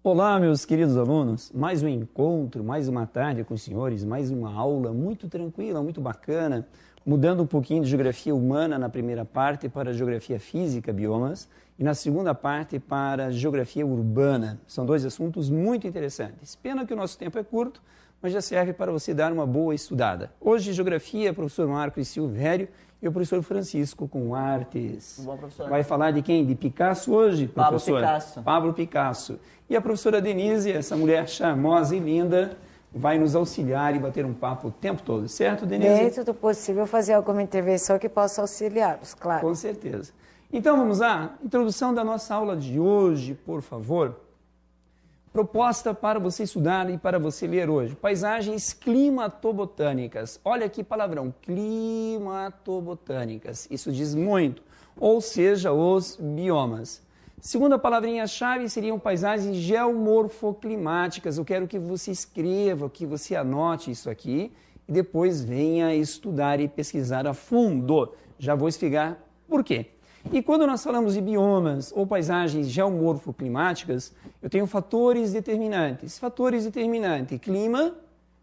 Olá, meus queridos alunos, mais um encontro, mais uma tarde com os senhores, mais uma aula muito tranquila, muito bacana, mudando um pouquinho de geografia humana na primeira parte para geografia física, biomas, e na segunda parte para geografia urbana. São dois assuntos muito interessantes. Pena que o nosso tempo é curto, mas já serve para você dar uma boa estudada. Hoje, geografia, professor Marcos Silvério e o professor Francisco com artes. Bom, professor. Vai falar de quem? De Picasso hoje, professor? Pablo Picasso. Pablo Picasso. E a professora Denise, essa mulher charmosa e linda, vai nos auxiliar e bater um papo o tempo todo, certo, Denise? Dentro do possível, fazer alguma intervenção que possa auxiliá-los, claro. Com certeza. Então, vamos lá. Introdução da nossa aula de hoje, por favor. Proposta para você estudar e para você ler hoje. Paisagens climatobotânicas. Olha que palavrão, climatobotânicas. Isso diz muito. Ou seja, os biomas. Segunda palavrinha-chave seriam paisagens geomorfoclimáticas. Eu quero que você escreva, que você anote isso aqui e depois venha estudar e pesquisar a fundo. Já vou explicar por quê. E quando nós falamos de biomas ou paisagens geomorfoclimáticas, eu tenho fatores determinantes. Fatores determinantes, clima,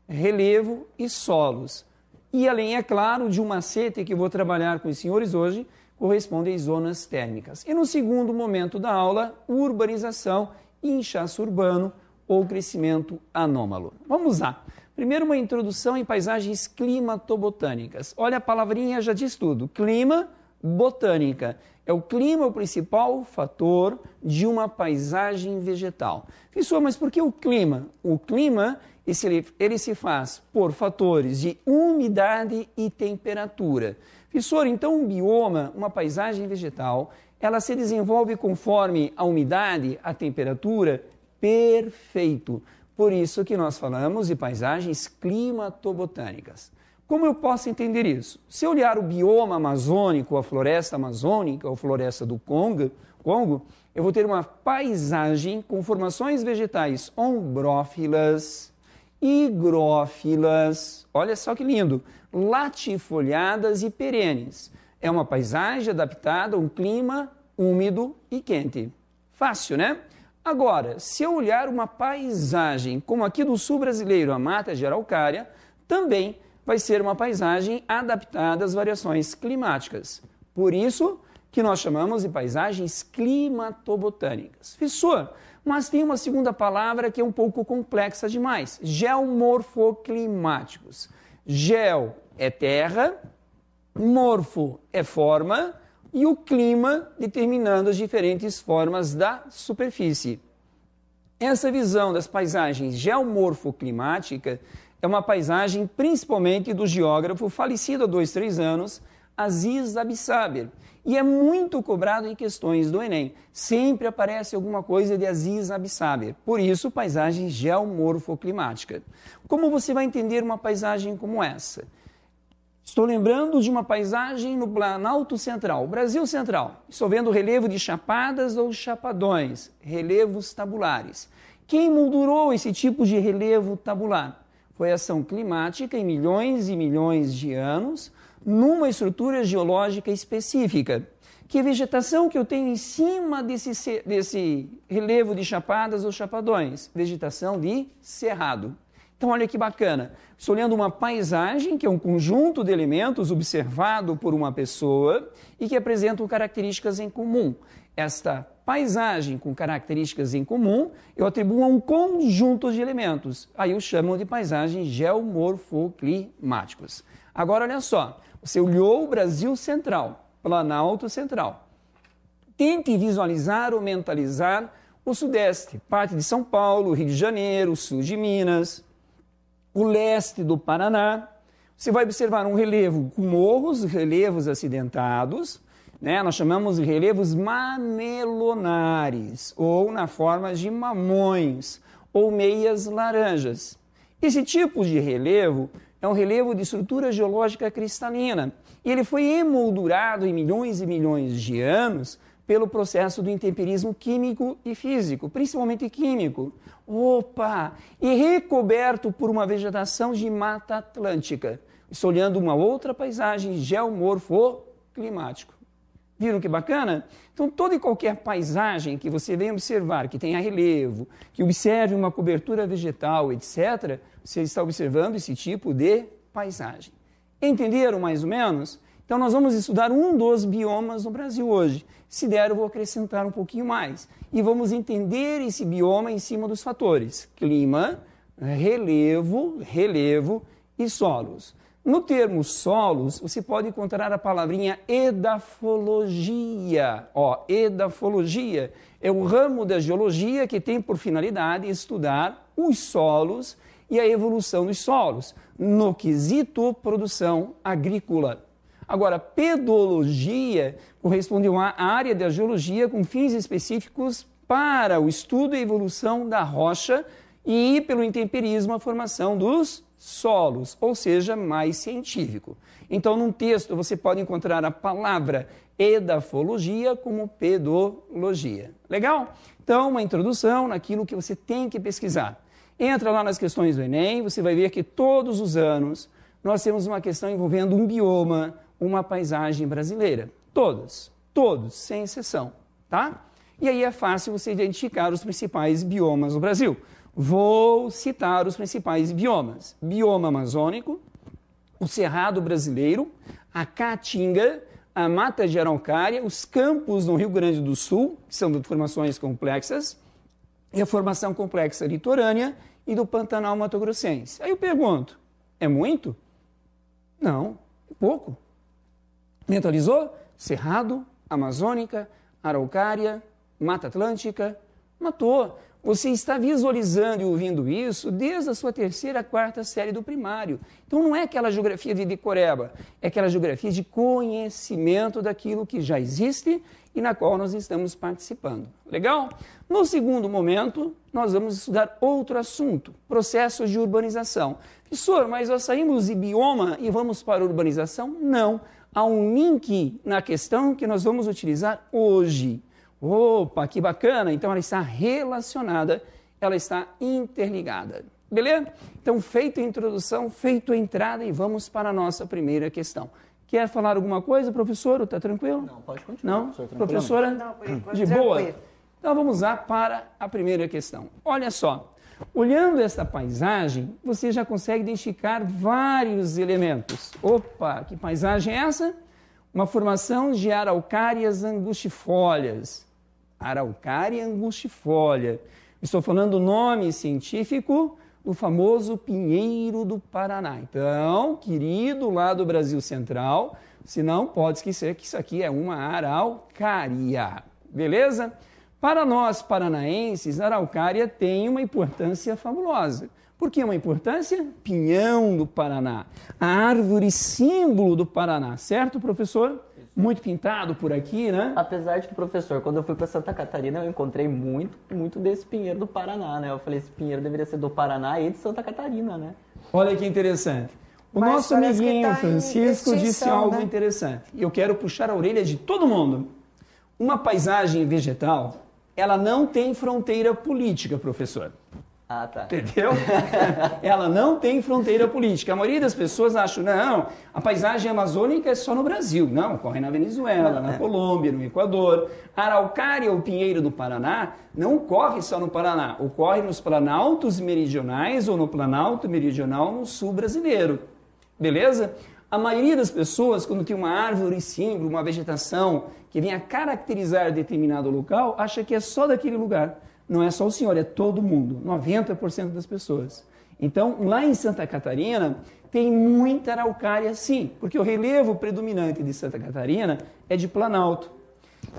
relevo e solos. E além, é claro, de um macete que eu vou trabalhar com os senhores hoje, corresponde às zonas térmicas. E no segundo momento da aula, urbanização, inchaço urbano ou crescimento anômalo. Vamos lá. Primeiro, uma introdução em paisagens climatobotânicas. Olha, a palavrinha já diz tudo. Clima, botânica. É o clima o principal fator de uma paisagem vegetal. Professor, mas por que o clima? O clima, ele se faz por fatores de umidade e temperatura. Professor, então um bioma, uma paisagem vegetal, ela se desenvolve conforme a umidade, a temperatura? Perfeito. Por isso que nós falamos de paisagens climatobotânicas. Como eu posso entender isso? Se eu olhar o bioma amazônico, a floresta amazônica, ou floresta do Congo, eu vou ter uma paisagem com formações vegetais ombrófilas, higrófilas, olha só que lindo, latifoliadas e perenes. É uma paisagem adaptada a um clima úmido e quente. Fácil, né? Agora, se eu olhar uma paisagem como aqui do sul brasileiro, a Mata de Araucária, também vai ser uma paisagem adaptada às variações climáticas. Por isso que nós chamamos de paisagens climatobotânicas. Professor, mas tem uma segunda palavra que é um pouco complexa demais. Geomorfoclimáticos. Geo é terra, morfo é forma e o clima determinando as diferentes formas da superfície. Essa visão das paisagens geomorfoclimáticas é uma paisagem principalmente do geógrafo falecido há 2, 3 anos, Aziz Absaber. E é muito cobrado em questões do Enem. Sempre aparece alguma coisa de Aziz Absaber. Por isso, paisagem geomorfoclimática. Como você vai entender uma paisagem como essa? Estou lembrando de uma paisagem no Planalto Central, Brasil Central. Estou vendo relevo de chapadas ou chapadões, relevos tabulares. Quem moldurou esse tipo de relevo tabular? Foi a ação climática em milhões e milhões de anos, numa estrutura geológica específica. Que vegetação que eu tenho em cima desse relevo de chapadas ou chapadões? Vegetação de cerrado. Então, olha que bacana. Estou olhando uma paisagem, que é um conjunto de elementos observado por uma pessoa e que apresentam características em comum. Esta paisagem com características em comum, eu atribuo a um conjunto de elementos. Aí eu chamo de paisagens geomorfoclimáticos. Agora, olha só. Você olhou o Brasil Central, Planalto Central. Tente visualizar ou mentalizar o Sudeste, parte de São Paulo, Rio de Janeiro, Sul de Minas, o leste do Paraná. Você vai observar um relevo com morros, relevos acidentados, né? Nós chamamos de relevos mamelonares, ou na forma de mamões, ou meias laranjas. Esse tipo de relevo é um relevo de estrutura geológica cristalina, e ele foi emoldurado em milhões e milhões de anos pelo processo do intemperismo químico e físico, principalmente químico. Opa! E recoberto por uma vegetação de Mata Atlântica. Estou olhando uma outra paisagem geomorfoclimática. Viram que bacana? Então, toda e qualquer paisagem que você venha observar, que tenha relevo, que observe uma cobertura vegetal, etc., você está observando esse tipo de paisagem. Entenderam mais ou menos? Então, nós vamos estudar um dos biomas no Brasil hoje. Se der, eu vou acrescentar um pouquinho mais. E vamos entender esse bioma em cima dos fatores: clima, relevo e solos. No termo solos, você pode encontrar a palavrinha edafologia. Edafologia é o ramo da geologia que tem por finalidade estudar os solos e a evolução dos solos, no quesito produção agrícola. Agora, pedologia corresponde a uma área da geologia com fins específicos para o estudo e evolução da rocha e, pelo intemperismo, a formação dos solos, ou seja, mais científico. Então, num texto, você pode encontrar a palavra edafologia como pedologia. Legal? Então, uma introdução naquilo que você tem que pesquisar. Entra lá nas questões do Enem, você vai ver que todos os anos nós temos uma questão envolvendo um bioma, uma paisagem brasileira. Todos, sem exceção, tá? E aí é fácil você identificar os principais biomas do Brasil. Vou citar os principais biomas: bioma amazônico, o Cerrado brasileiro, a Caatinga, a Mata de Araucária, os campos no Rio Grande do Sul, que são de formações complexas, e a formação complexa litorânea e do Pantanal Mato-Grossense. Aí eu pergunto, é muito? Não, é pouco. Mentalizou? Cerrado, Amazônica, Araucária, Mata Atlântica, matou. Você está visualizando e ouvindo isso desde a sua 3ª, 4ª série do primário. Então não é aquela geografia de decoreba, é aquela geografia de conhecimento daquilo que já existe e na qual nós estamos participando. Legal? No segundo momento, nós vamos estudar outro assunto, processos de urbanização. Professor, mas nós saímos de bioma e vamos para a urbanização? Não. Há um link na questão que nós vamos utilizar hoje. Opa, que bacana! Então ela está relacionada, ela está interligada. Beleza? Então, feita a introdução, feita a entrada e vamos para a nossa primeira questão. Quer falar alguma coisa, professor? Está tranquilo? Não, pode continuar. Não? Professora? Não, por enquanto, de boa? tranquilo. Então vamos lá para a primeira questão. Olha só, olhando esta paisagem, você já consegue identificar vários elementos. Opa, que paisagem é essa? Uma formação de araucárias angustifólias. Araucária angustifólia. Estou falando o nome científico do famoso pinheiro do Paraná. Então, querido lá do Brasil Central, se não pode esquecer que isso aqui é uma araucária. Beleza? Para nós paranaenses, a araucária tem uma importância fabulosa. Por que uma importância? Pinhão do Paraná, a árvore símbolo do Paraná, certo, professor? Muito pintado por aqui, né? Apesar de que, professor, quando eu fui para Santa Catarina, eu encontrei muito desse pinheiro do Paraná, né? Eu falei, esse pinheiro deveria ser do Paraná e de Santa Catarina, né? Olha que interessante. O Mas nosso parece que amiguinho tá em Francisco disse extinção, algo né? interessante. E eu quero puxar a orelha de todo mundo. Uma paisagem vegetal, ela não tem fronteira política, professor. Ah, tá. Entendeu? Ela não tem fronteira política. A maioria das pessoas acham, não, a paisagem amazônica é só no Brasil. Não, ocorre na Venezuela, na Colômbia, no Equador. A araucária, o pinheiro do Paraná, não ocorre só no Paraná. Ocorre nos planaltos meridionais ou no planalto meridional no sul brasileiro. Beleza? A maioria das pessoas, quando tem uma árvore símbolo, uma vegetação que vem a caracterizar determinado local, acha que é só daquele lugar. Não é só o senhor, é todo mundo, 90% das pessoas. Então, lá em Santa Catarina, tem muita araucária sim, porque o relevo predominante de Santa Catarina é de planalto.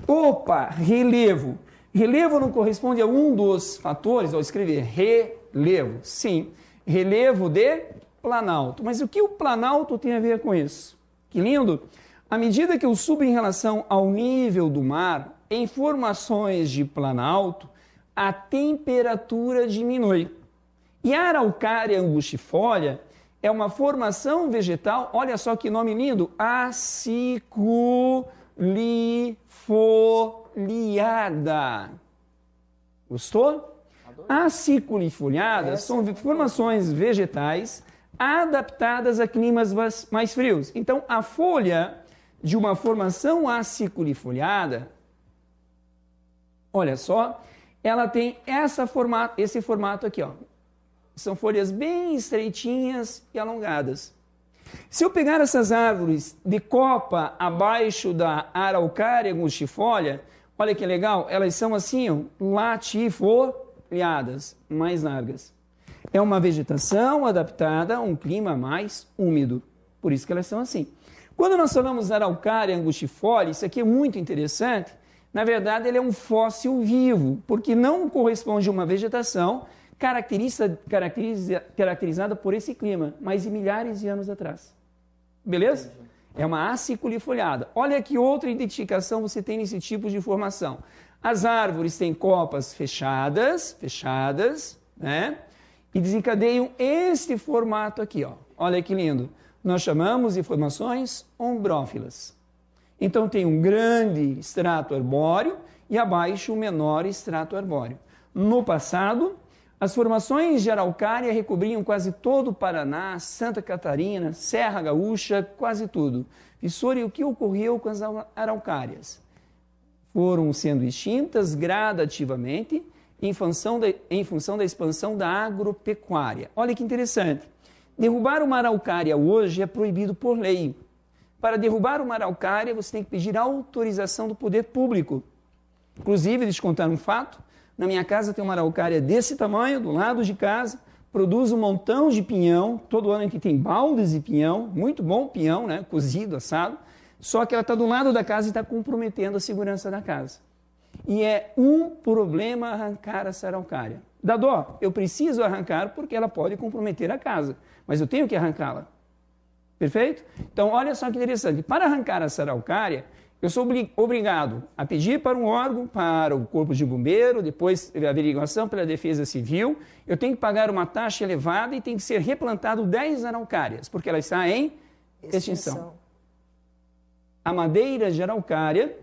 Opa, relevo. Relevo não corresponde a um dos fatores, ao escrever relevo. Sim, relevo de planalto. Mas o que o planalto tem a ver com isso? Que lindo! À medida que eu subo em relação ao nível do mar, em formações de planalto, a temperatura diminui. E a araucária angustifólia é uma formação vegetal, olha só que nome lindo, aciculifoliada. Gostou? Aciculifoliadas são formações vegetais adaptadas a climas mais frios. Então, a folha de uma formação aciculifoliada, olha só, ela tem esse formato aqui, ó. São folhas bem estreitinhas e alongadas. Se eu pegar essas árvores de copa abaixo da araucária angustifolia, olha que legal, elas são assim, ó, latifoliadas, mais largas. É uma vegetação adaptada a um clima mais úmido, por isso que elas são assim. Quando nós falamos araucária angustifolia, isso aqui é muito interessante, na verdade ele é um fóssil vivo, porque não corresponde a uma vegetação caracterizada por esse clima, mas de milhares de anos atrás. Beleza? Entendi. É uma aciculifoliada. Olha que outra identificação você tem nesse tipo de formação. As árvores têm copas fechadas, né? E desencadeiam este formato aqui, ó. Olha que lindo. Nós chamamos de formações ombrófilas. Então tem um grande estrato arbóreo e abaixo um menor estrato arbóreo. No passado, as formações de araucária recobriam quase todo o Paraná, Santa Catarina, Serra Gaúcha, quase tudo. Professor, e o que ocorreu com as araucárias? Foram sendo extintas gradativamente em função da expansão da agropecuária. Olha que interessante. Derrubar uma araucária hoje é proibido por lei. Para derrubar uma araucária, você tem que pedir autorização do poder público. Inclusive, deixa eu contar um fato. Na minha casa tem uma araucária desse tamanho, do lado de casa, produz um montão de pinhão. Todo ano a gente tem baldes de pinhão, muito bom pinhão, né? Cozido, assado. Só que ela está do lado da casa e está comprometendo a segurança da casa. E é um problema arrancar essa araucária. Dá dó, eu preciso arrancar porque ela pode comprometer a casa, mas eu tenho que arrancá-la. Perfeito? Então, olha só que interessante. Para arrancar essa araucária, eu sou obrigado a pedir para um órgão, para o Corpo de Bombeiro, depois a averiguação pela Defesa Civil, eu tenho que pagar uma taxa elevada e tem que ser replantado 10 araucárias, porque ela está em extinção. A madeira de araucária,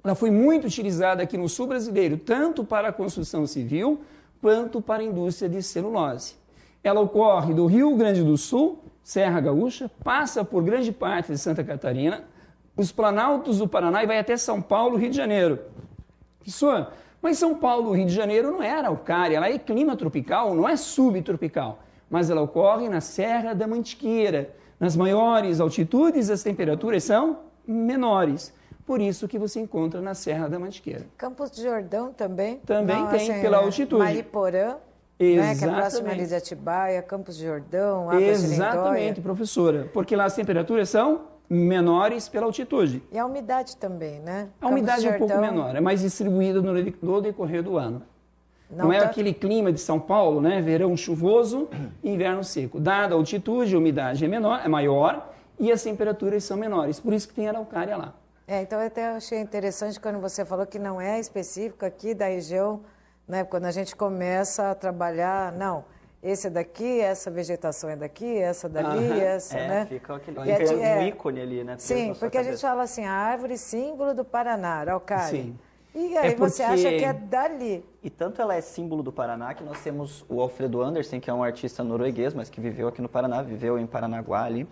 ela foi muito utilizada aqui no sul brasileiro, tanto para a construção civil, quanto para a indústria de celulose. Ela ocorre do Rio Grande do Sul, Serra Gaúcha, passa por grande parte de Santa Catarina, os planaltos do Paraná e vai até São Paulo, Rio de Janeiro. Professor, mas São Paulo, Rio de Janeiro não é araucária, ela é clima tropical, não é subtropical, mas ela ocorre na Serra da Mantiqueira. Nas maiores altitudes, as temperaturas são menores. Por isso que você encontra na Serra da Mantiqueira. Campos de Jordão também? Também não, tem, assim, pela altitude. Mariporã, né, que é próximo ali de Atibaia, Campos de Jordão, Águas de Lindóia. Exatamente, professora, porque lá as temperaturas são menores pela altitude. E a umidade também, né? A umidade é um pouco menor, é mais distribuída no decorrer do ano. Não é aquele clima de São Paulo, né? Verão chuvoso e inverno seco. Dada a altitude, a umidade é maior e as temperaturas são menores. Por isso que tem araucária lá. Então eu até achei interessante quando você falou que não é específico aqui da região, né? Quando a gente começa a trabalhar, não, esse daqui, essa vegetação é daqui, essa dali, essa, né? Fica um ícone ali, né? Sim, porque a gente fala assim, a árvore símbolo do Paraná, araucária. Sim. E aí você acha que é dali. E tanto ela é símbolo do Paraná, que nós temos o Alfredo Andersen, que é um artista norueguês, mas que viveu aqui no Paraná, viveu em Paranaguá ali.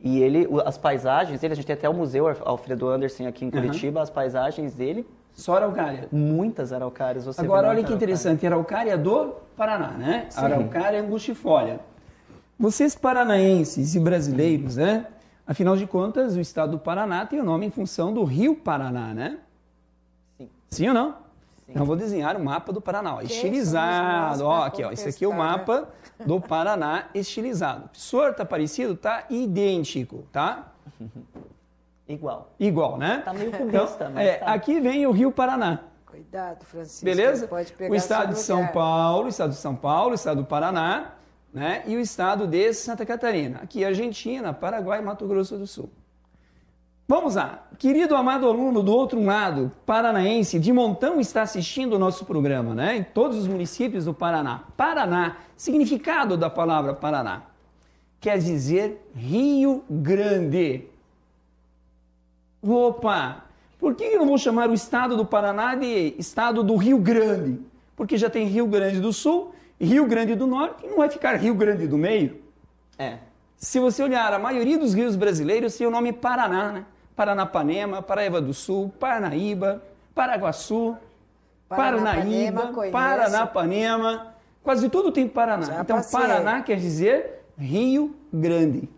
E ele, as paisagens dele, a gente tem até o Museu Alfredo Andersen aqui em Curitiba, as paisagens dele... Só araucária. Muitas araucárias. Agora, olha que interessante, araucária do Paraná, né? Sim. Araucária angustifolia. Vocês paranaenses e brasileiros, né? Afinal de contas, o estado do Paraná tem o nome em função do Rio Paraná, né? Sim. Sim ou não? Sim. Então, vou desenhar o mapa do Paraná, ó, estilizado. Ó, aqui, ó, esse aqui é o mapa do Paraná estilizado. O professor, tá parecido? Tá idêntico, tá? Igual, né? Tá meio cubista, mas tá. Aqui vem o Rio Paraná. Cuidado, Francisco. Beleza? Pode pegar o estado de São Paulo, o estado o estado do Paraná, né? E o estado de Santa Catarina. Aqui Argentina, Paraguai e Mato Grosso do Sul. Vamos lá. Querido amado aluno do outro lado, paranaense, de montão está assistindo o nosso programa, né? Em todos os municípios do Paraná. Paraná, significado da palavra Paraná, quer dizer Rio Grande. Opa! Por que eu não vou chamar o estado do Paraná de estado do Rio Grande? Porque já tem Rio Grande do Sul, Rio Grande do Norte, e não vai ficar Rio Grande do Meio? É. Se você olhar, a maioria dos rios brasileiros tem o nome Paraná, né? Paranapanema, Paraíba do Sul, Parnaíba, Paraguaçu, Paranapanema, Parnaíba, conheço. Paranapanema, quase tudo tem Paraná. Já Então, passei. Paraná quer dizer Rio Grande.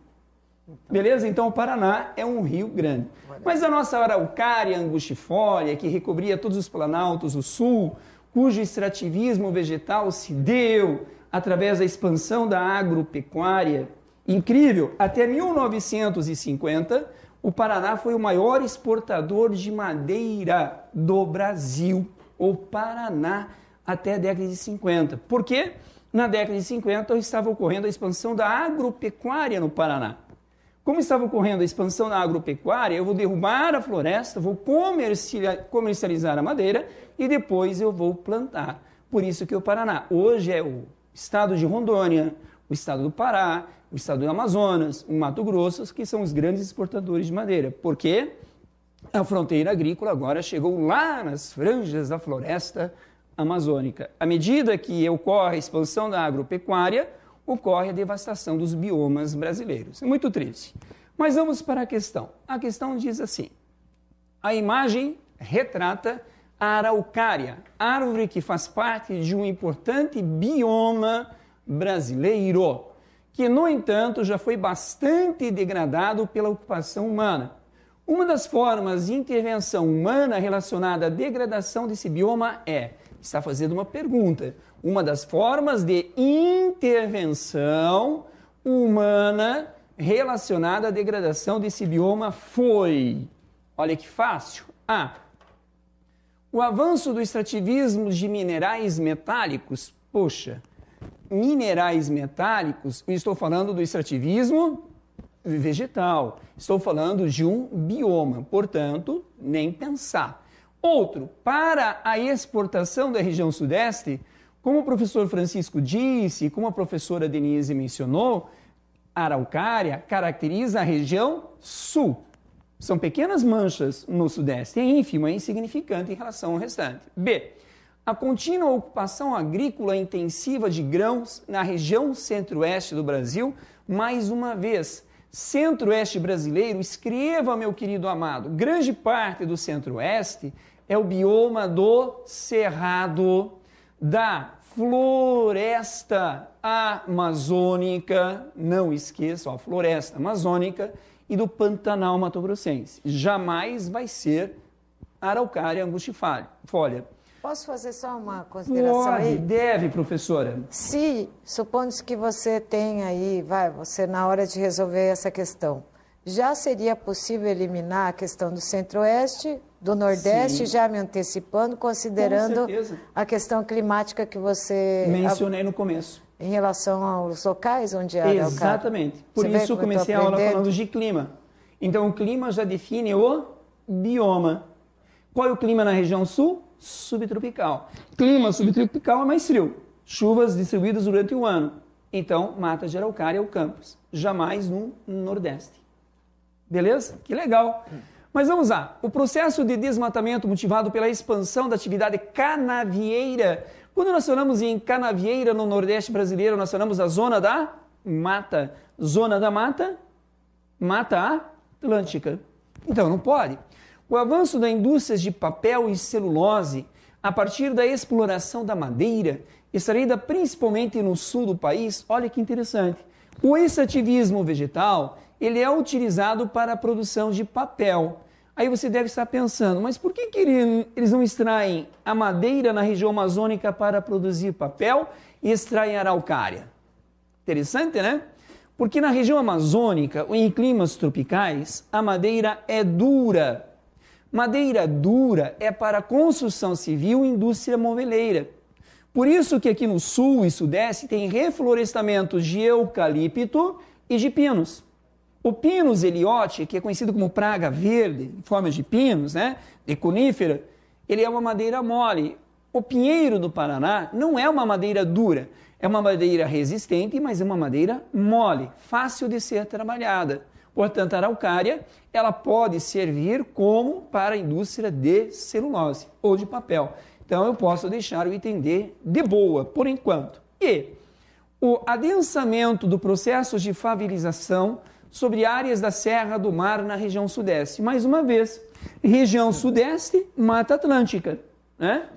Beleza? Então, o Paraná é um rio grande. Mas a nossa araucária angustifólia, que recobria todos os planaltos do sul, cujo extrativismo vegetal se deu através da expansão da agropecuária, incrível, até 1950, o Paraná foi o maior exportador de madeira do Brasil, o Paraná, até a década de 50. Por quê? Na década de 50 estava ocorrendo a expansão da agropecuária no Paraná. Como estava ocorrendo a expansão da agropecuária, eu vou derrubar a floresta, vou comercializar a madeira e depois eu vou plantar. Por isso que o Paraná hoje é o estado de Rondônia, o estado do Pará, o estado do Amazonas, o Mato Grosso, que são os grandes exportadores de madeira. Por quê? A fronteira agrícola agora chegou lá nas franjas da floresta amazônica. À medida que ocorre a expansão da agropecuária, ocorre a devastação dos biomas brasileiros. É muito triste. Mas vamos para a questão. A questão diz assim: a imagem retrata a araucária, árvore que faz parte de um importante bioma brasileiro, que, no entanto, já foi bastante degradado pela ocupação humana. Uma das formas de intervenção humana relacionada à degradação desse bioma está fazendo uma pergunta. Uma das formas de intervenção humana relacionada à degradação desse bioma foi, olha que fácil, o avanço do extrativismo de minerais metálicos. Poxa, minerais metálicos, eu estou falando do extrativismo vegetal, estou falando de um bioma, portanto, nem pensar. Outro, para a exportação da região sudeste, como o professor Francisco disse, como a professora Denise mencionou, a araucária caracteriza a região sul. São pequenas manchas no sudeste, é ínfima e insignificante em relação ao restante. B. A contínua ocupação agrícola intensiva de grãos na região centro-oeste do Brasil, mais uma vez, centro-oeste brasileiro, escreva, meu querido amado, grande parte do centro-oeste é o bioma do cerrado, da floresta amazônica, não esqueçam, a floresta amazônica, e do Pantanal Mato-Grossense. Jamais vai ser araucária angustifólia. Posso fazer só uma consideração aí? Deve, professora. Se, supondo que você tem aí, você na hora de resolver essa questão, já seria possível eliminar a questão do centro-oeste, do nordeste, já me antecipando, considerando a questão climática que você mencionei no começo. Em relação aos locais onde há araucária. Exatamente. Por isso eu comecei a aula falando de clima. Então o clima já define o bioma. Qual é o clima na região sul? Subtropical. Clima subtropical é mais frio. Chuvas distribuídas durante o ano. Então, mata de araucária é o campus. Jamais no nordeste. Beleza? Que legal. Mas vamos lá. O processo de desmatamento motivado pela expansão da atividade canavieira. Quando nós falamos em canavieira no Nordeste brasileiro, nós falamos da zona da mata. Zona da mata, Mata Atlântica. Então, não pode. O avanço da indústria de papel e celulose, a partir da exploração da madeira, extraída principalmente no sul do país, olha que interessante. O extrativismo vegetal, ele é utilizado para a produção de papel. Aí você deve estar pensando, mas por que eles não extraem a madeira na região amazônica para produzir papel e extraem a araucária? Interessante, né? Porque na região amazônica, ou em climas tropicais, a madeira é dura. Madeira dura é para construção civil e indústria moveleira. Por isso que aqui no sul e sudeste tem reflorestamento de eucalipto e de pinos. O Pinus eliote, que é conhecido como praga verde, em forma de pinos, né, de conífera, ele é uma madeira mole. O pinheiro do Paraná não é uma madeira dura, é uma madeira resistente, mas é uma madeira mole, fácil de ser trabalhada. Portanto, a araucária, ela pode servir como para a indústria de celulose ou de papel. Então, eu posso deixar o item D de boa, por enquanto. E o adensamento do processo de favelização sobre áreas da Serra do Mar na região sudeste. Mais uma vez, região sudeste, Mata Atlântica, né?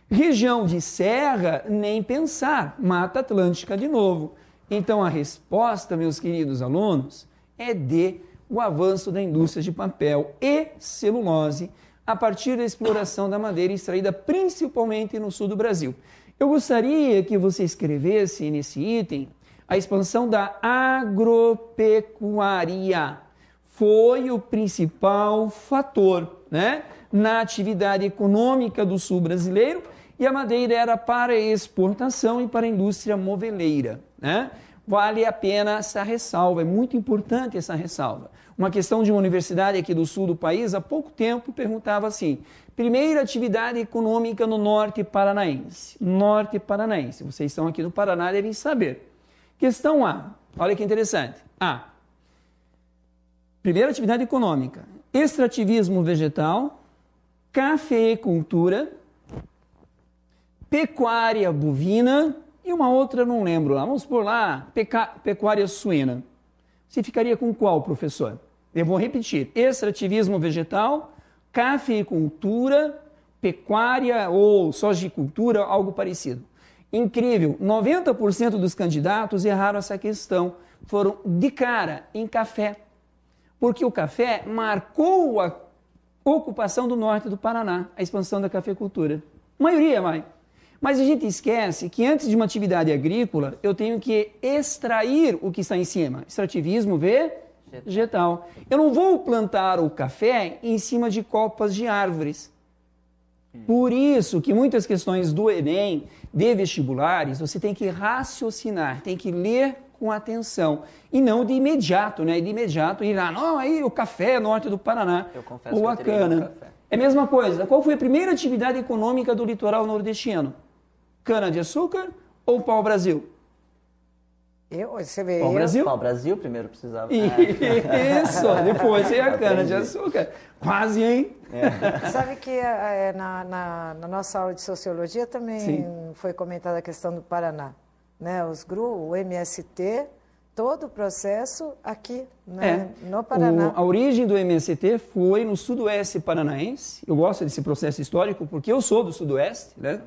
Região de serra, nem pensar, Mata Atlântica de novo. Então, a resposta, meus queridos alunos, é D, o avanço da indústria de papel e celulose a partir da exploração da madeira extraída principalmente no sul do Brasil. Eu gostaria que você escrevesse nesse item a expansão da agropecuária. Foi o principal fator, né, na atividade econômica do sul brasileiro, e a madeira era para exportação e para a indústria moveleira, né? Vale a pena essa ressalva, é muito importante essa ressalva. Uma questão de uma universidade aqui do sul do país, há pouco tempo, perguntava assim: primeira atividade econômica no norte paranaense. Norte paranaense, vocês estão aqui no Paraná, devem saber. Questão A, olha que interessante. A, primeira atividade econômica, extrativismo vegetal, cafeicultura, pecuária bovina e uma outra não lembro lá. Vamos por lá, pecuária suína. Você ficaria com qual, professor? Eu vou repetir. Extrativismo vegetal, cafeicultura, pecuária ou sojicultura, algo parecido. Incrível, 90% dos candidatos erraram essa questão. Foram de cara em café. Porque o café marcou a ocupação do norte do Paraná, a expansão da cafeicultura. A maioria vai. Mas a gente esquece que antes de uma atividade agrícola, eu tenho que extrair o que está em cima. Extrativismo vegetal. Eu não vou plantar o café em cima de copas de árvores. Por isso que muitas questões do Enem, de vestibulares, você tem que raciocinar, tem que ler com atenção. E não de imediato, né? De imediato ir lá, não, aí o café norte do Paraná. Eu confesso ou a cana. É a mesma coisa. Qual foi a primeira atividade econômica do litoral nordestino? Cana-de-açúcar ou pau-brasil? Pau-brasil? Pau-brasil primeiro precisava. Isso, depois é a cana-de-açúcar. Quase, hein? Sabe que na nossa aula de sociologia também foi comentada a questão do Paraná. Né? Os GRU, o MST, todo o processo aqui, né? No Paraná. A origem do MST foi no sudoeste paranaense. Eu gosto desse processo histórico porque eu sou do sudoeste, né?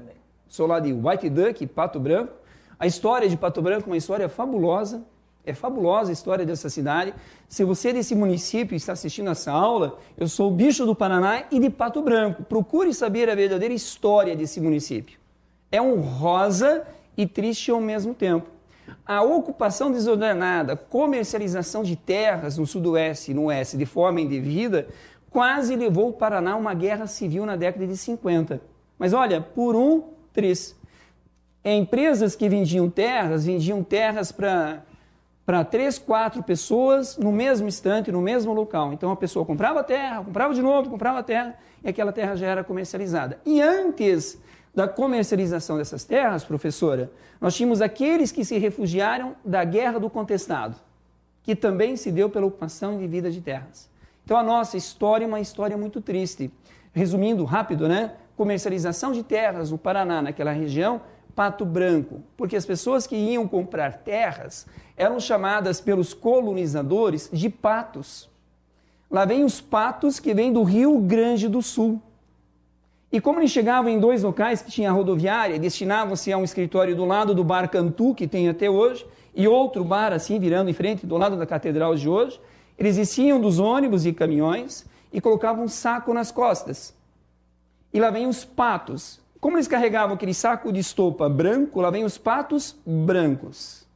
Sou lá de White Duck, Pato Branco. A história de Pato Branco é uma história fabulosa. É fabulosa a história dessa cidade. Se você é desse município e está assistindo essa aula, eu sou o bicho do Paraná e de Pato Branco. Procure saber a verdadeira história desse município. É honrosa e triste ao mesmo tempo. A ocupação desordenada, comercialização de terras no sudoeste e no oeste de forma indevida, quase levou o Paraná a uma guerra civil na década de 50. Mas olha, por um triz. Empresas que vendiam terras para 3, 4 pessoas no mesmo instante, no mesmo local. Então a pessoa comprava terra, comprava de novo, comprava terra, e aquela terra já era comercializada. E antes da comercialização dessas terras, professora, nós tínhamos aqueles que se refugiaram da Guerra do Contestado, que também se deu pela ocupação indevida de terras. Então a nossa história é uma história muito triste. Resumindo rápido, né? Comercialização de terras no Paraná, naquela região, Pato Branco, porque as pessoas que iam comprar terras eram chamadas pelos colonizadores de patos. Lá vem os patos que vêm do Rio Grande do Sul. E como eles chegavam em 2 locais que tinha rodoviária, destinavam-se a um escritório do lado do Bar Cantu, que tem até hoje, e outro bar assim, virando em frente, do lado da catedral de hoje, eles desciam dos ônibus e caminhões e colocavam um saco nas costas. E lá vem os patos. Como eles carregavam aquele saco de estopa branco, lá vem os patos brancos.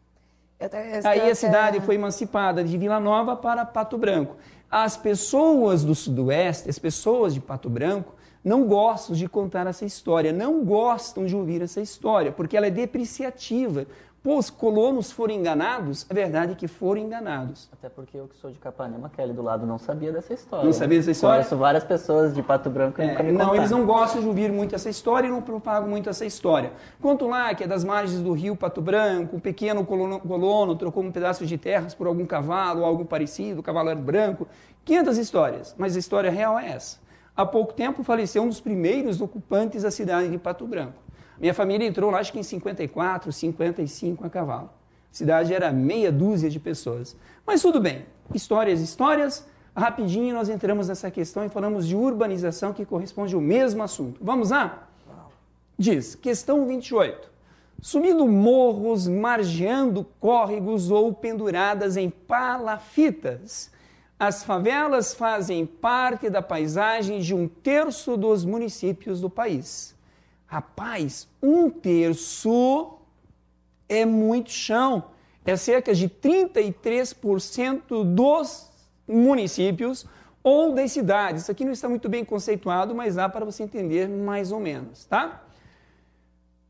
Aí a cidade foi emancipada de Vila Nova para Pato Branco. As pessoas do sudoeste, as pessoas de Pato Branco, não gostam de contar essa história, não gostam de ouvir essa história, porque ela é depreciativa. Pô, os colonos foram enganados? É verdade que foram enganados. Até porque eu que sou de Capanema, Kelly do lado, não sabia dessa história. Não sabia dessa história? Conheço várias pessoas de Pato Branco e nunca me contaram. Não, eles não gostam de ouvir muito essa história e não propagam muito essa história. Conto lá que é das margens do rio Pato Branco, um pequeno colono trocou um pedaço de terras por algum cavalo ou algo parecido, o cavalo era branco. 500 histórias, mas a história real é essa. Há pouco tempo faleceu um dos primeiros ocupantes da cidade de Pato Branco. Minha família entrou lá, acho que em 54, 55 a cavalo. A cidade era meia dúzia de pessoas. Mas tudo bem, histórias, rapidinho nós entramos nessa questão e falamos de urbanização que corresponde ao mesmo assunto. Vamos lá? Diz, questão 28. Subindo morros, margeando córregos ou penduradas em palafitas, as favelas fazem parte da paisagem de 1/3 dos municípios do país. Rapaz, 1/3 é muito chão. É cerca de 33% dos municípios ou das cidades. Isso aqui não está muito bem conceituado, mas dá para você entender mais ou menos, tá?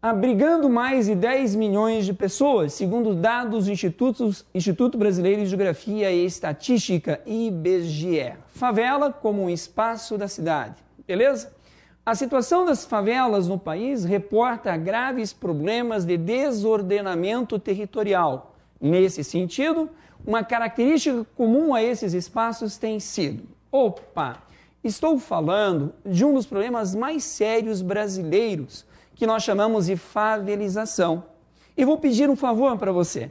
Abrigando mais de 10 milhões de pessoas, segundo dados do Instituto Brasileiro de Geografia e Estatística, IBGE. Favela como um espaço da cidade, beleza? A situação das favelas no país reporta graves problemas de desordenamento territorial. Nesse sentido, uma característica comum a esses espaços tem sido: estou falando de um dos problemas mais sérios brasileiros, que nós chamamos de favelização. E vou pedir um favor para você.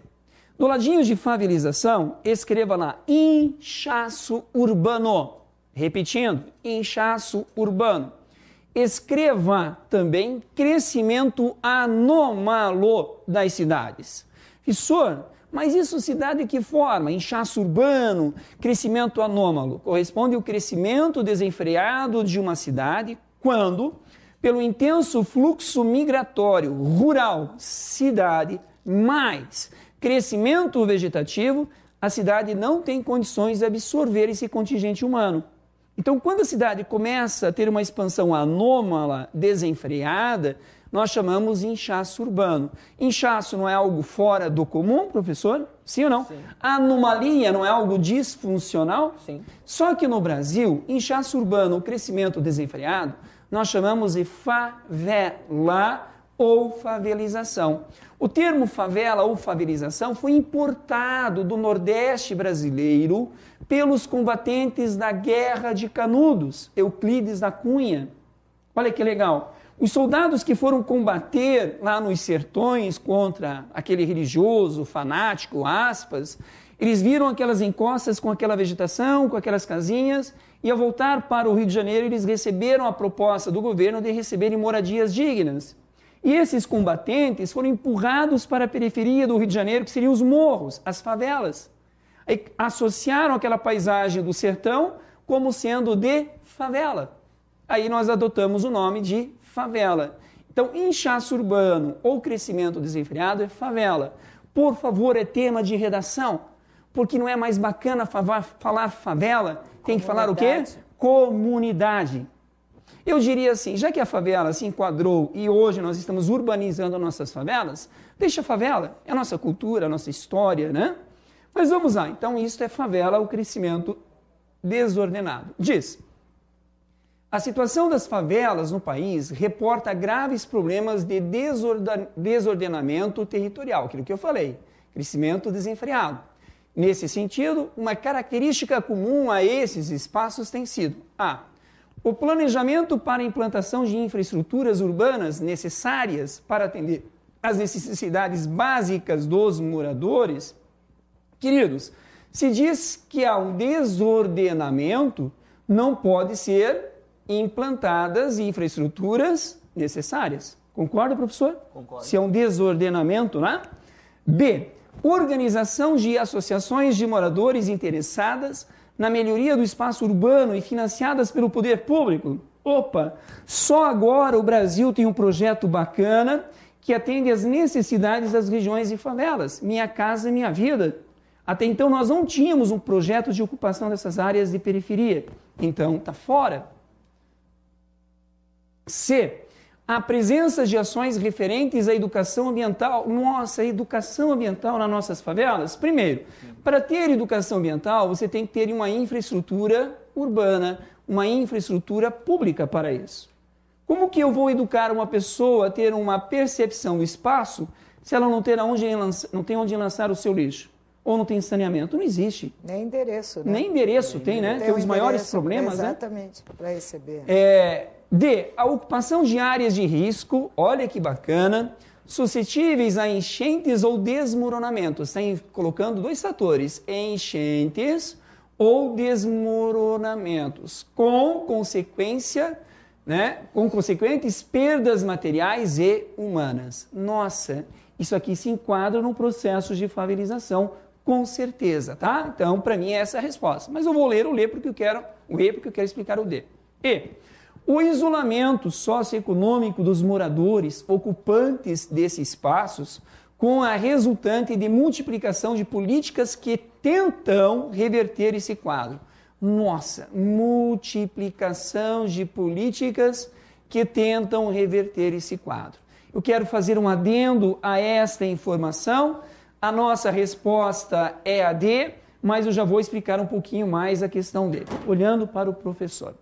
Do ladinho de favelização, escreva lá inchaço urbano. Repetindo, inchaço urbano. Escreva também crescimento anômalo das cidades. Professor, mas isso cidade que forma? Inchaço urbano, crescimento anômalo. Corresponde ao crescimento desenfreado de uma cidade quando, pelo intenso fluxo migratório rural-cidade, mais crescimento vegetativo, a cidade não tem condições de absorver esse contingente humano. Então, quando a cidade começa a ter uma expansão anômala, desenfreada, nós chamamos de inchaço urbano. Inchaço não é algo fora do comum, professor? Sim ou não? Sim. Anomalia não é algo disfuncional? Sim. Só que no Brasil, inchaço urbano, o crescimento desenfreado, nós chamamos de favela ou favelização. O termo favela ou favelização foi importado do Nordeste brasileiro pelos combatentes da Guerra de Canudos, Euclides da Cunha. Olha que legal. Os soldados que foram combater lá nos sertões contra aquele religioso fanático, aspas, eles viram aquelas encostas com aquela vegetação, com aquelas casinhas, e ao voltar para o Rio de Janeiro, eles receberam a proposta do governo de receberem moradias dignas. E esses combatentes foram empurrados para a periferia do Rio de Janeiro, que seriam os morros, as favelas. Aí associaram aquela paisagem do sertão como sendo de favela. Aí nós adotamos o nome de favela. Então, inchaço urbano ou crescimento desenfreado é favela. Por favor, é tema de redação, porque não é mais bacana falar favela, tem que falar o quê? Comunidade. Eu diria assim, já que a favela se enquadrou e hoje nós estamos urbanizando as nossas favelas, deixa a favela, é a nossa cultura, a nossa história, né? Mas vamos lá, então isso é favela, o crescimento desordenado. Diz, a situação das favelas no país reporta graves problemas de desordenamento territorial, aquilo que eu falei, crescimento desenfreado. Nesse sentido, uma característica comum a esses espaços tem sido o planejamento para a implantação de infraestruturas urbanas necessárias para atender às necessidades básicas dos moradores. Queridos, se diz que há um desordenamento, não pode ser implantadas infraestruturas necessárias. Concorda, professor? Concordo. Se é um desordenamento, né? B. Organização de associações de moradores interessadas na melhoria do espaço urbano e financiadas pelo poder público. Só agora o Brasil tem um projeto bacana que atende às necessidades das regiões e favelas. Minha Casa Minha Vida. Até então nós não tínhamos um projeto de ocupação dessas áreas de periferia. Então está fora. C. A presença de ações referentes à educação ambiental. Nossa, a educação ambiental nas nossas favelas. Primeiro, para ter educação ambiental, você tem que ter uma infraestrutura urbana, uma infraestrutura pública para isso. Como que eu vou educar uma pessoa a ter uma percepção do espaço se ela não tem onde lançar o seu lixo? Ou não tem saneamento? Não existe. Nem endereço, né? Nem endereço tem, né? Que é um dos maiores problemas, né? Exatamente, para receber. D. A ocupação de áreas de risco, olha que bacana, suscetíveis a enchentes ou desmoronamentos. Está colocando dois fatores, enchentes ou desmoronamentos, com consequentes perdas materiais e humanas. Nossa, isso aqui se enquadra no processo de favelização, com certeza, tá? Então, para mim, essa é a resposta. Mas eu vou ler o E porque eu quero explicar o D. E o isolamento socioeconômico dos moradores ocupantes desses espaços, com a resultante de multiplicação de políticas que tentam reverter esse quadro. Nossa, multiplicação de políticas que tentam reverter esse quadro. Eu quero fazer um adendo a esta informação. A nossa resposta é a D, mas eu já vou explicar um pouquinho mais a questão dele. Olhando para o professor.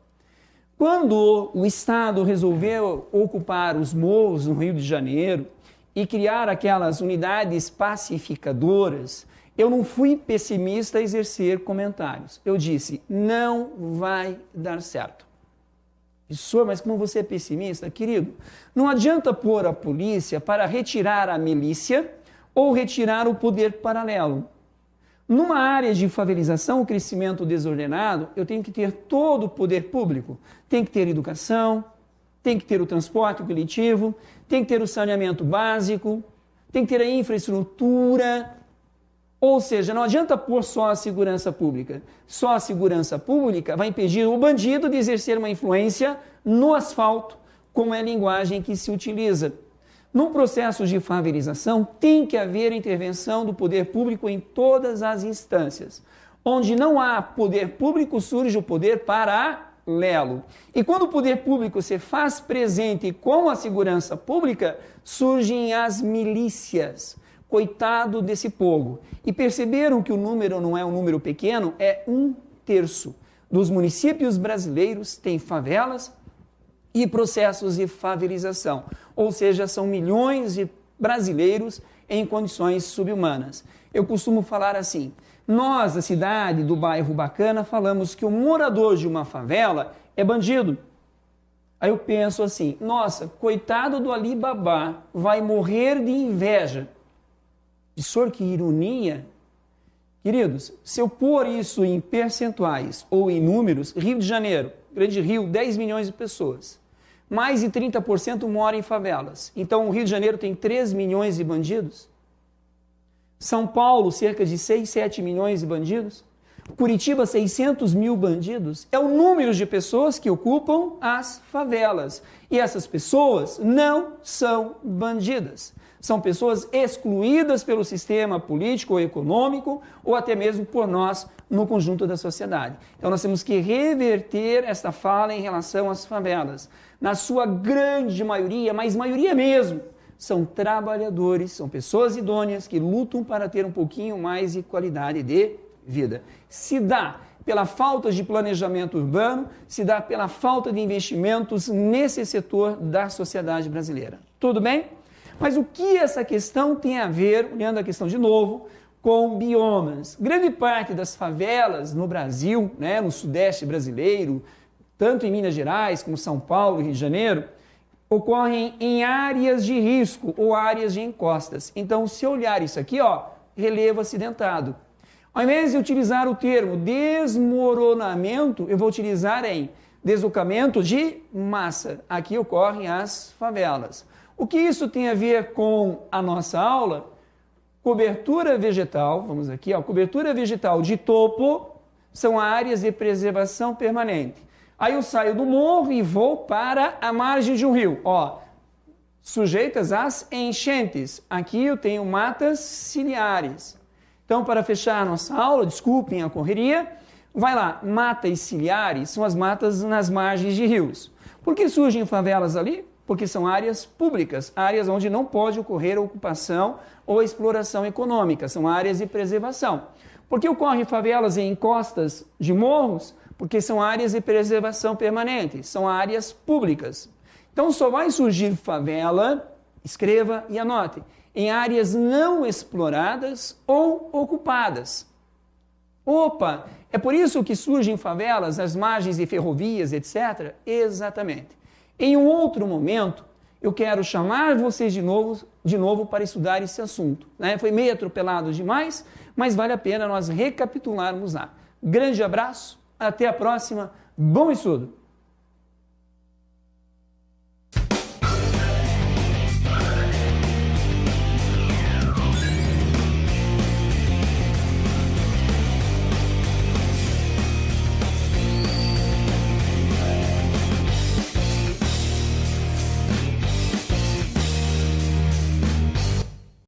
Quando o Estado resolveu ocupar os morros no Rio de Janeiro e criar aquelas unidades pacificadoras, eu não fui pessimista a exercer comentários. Eu disse, não vai dar certo. Professor, mas como você é pessimista? Querido, não adianta pôr a polícia para retirar a milícia ou retirar o poder paralelo. Numa área de favelização, o crescimento desordenado, eu tenho que ter todo o poder público. Tem que ter educação, tem que ter o transporte coletivo, tem que ter o saneamento básico, tem que ter a infraestrutura. Ou seja, não adianta pôr só a segurança pública. Só a segurança pública vai impedir o bandido de exercer uma influência no asfalto, como é a linguagem que se utiliza. No processo de favelização, tem que haver intervenção do poder público em todas as instâncias. Onde não há poder público, surge o poder paralelo. E quando o poder público se faz presente com a segurança pública, surgem as milícias. Coitado desse povo. E perceberam que o número não é um número pequeno, é 1/3 dos municípios brasileiros têm favelas e processos de favelização. Ou seja, são milhões de brasileiros em condições subhumanas. Eu costumo falar assim, nós, da cidade, do bairro Bacana, falamos que o morador de uma favela é bandido. Aí eu penso assim, nossa, coitado do Alibaba, vai morrer de inveja. Professor, que ironia. Queridos, se eu pôr isso em percentuais ou em números, Rio de Janeiro, Grande Rio, 10 milhões de pessoas. Mais de 30% moram em favelas. Então, o Rio de Janeiro tem 3 milhões de bandidos. São Paulo, cerca de 6, 7 milhões de bandidos. Curitiba, 600 mil bandidos. É o número de pessoas que ocupam as favelas. E essas pessoas não são bandidas. São pessoas excluídas pelo sistema político ou econômico, ou até mesmo por nós no conjunto da sociedade. Então nós temos que reverter esta fala em relação às favelas. Na sua grande maioria, mas maioria mesmo, são trabalhadores, são pessoas idôneas que lutam para ter um pouquinho mais de qualidade de vida. Se dá pela falta de planejamento urbano, se dá pela falta de investimentos nesse setor da sociedade brasileira. Tudo bem? Mas o que essa questão tem a ver, olhando a questão de novo, com biomas? Grande parte das favelas no Brasil, no sudeste brasileiro, tanto em Minas Gerais como São Paulo e Rio de Janeiro, ocorrem em áreas de risco ou áreas de encostas. Então, se eu olhar isso aqui, relevo acidentado. Ao invés de utilizar o termo desmoronamento, eu vou utilizar em deslocamento de massa. Aqui ocorrem as favelas. O que isso tem a ver com a nossa aula? Cobertura vegetal, vamos aqui, cobertura vegetal de topo são áreas de preservação permanente. Aí eu saio do morro e vou para a margem de um rio, sujeitas às enchentes. Aqui eu tenho matas ciliares. Então, para fechar a nossa aula, desculpem a correria, vai lá, matas ciliares são as matas nas margens de rios. Por que surgem favelas ali? Porque são áreas públicas, áreas onde não pode ocorrer ocupação ou exploração econômica, são áreas de preservação. Por que ocorrem favelas em encostas de morros? Porque são áreas de preservação permanente, são áreas públicas. Então só vai surgir favela, escreva e anote, em áreas não exploradas ou ocupadas. Opa, é por isso que surgem favelas nas margens de ferrovias, etc? Exatamente. Em um outro momento, eu quero chamar vocês de novo para estudar esse assunto. Né? Foi meio atropelado demais, mas vale a pena nós recapitularmos lá. Grande abraço, até a próxima, bom estudo!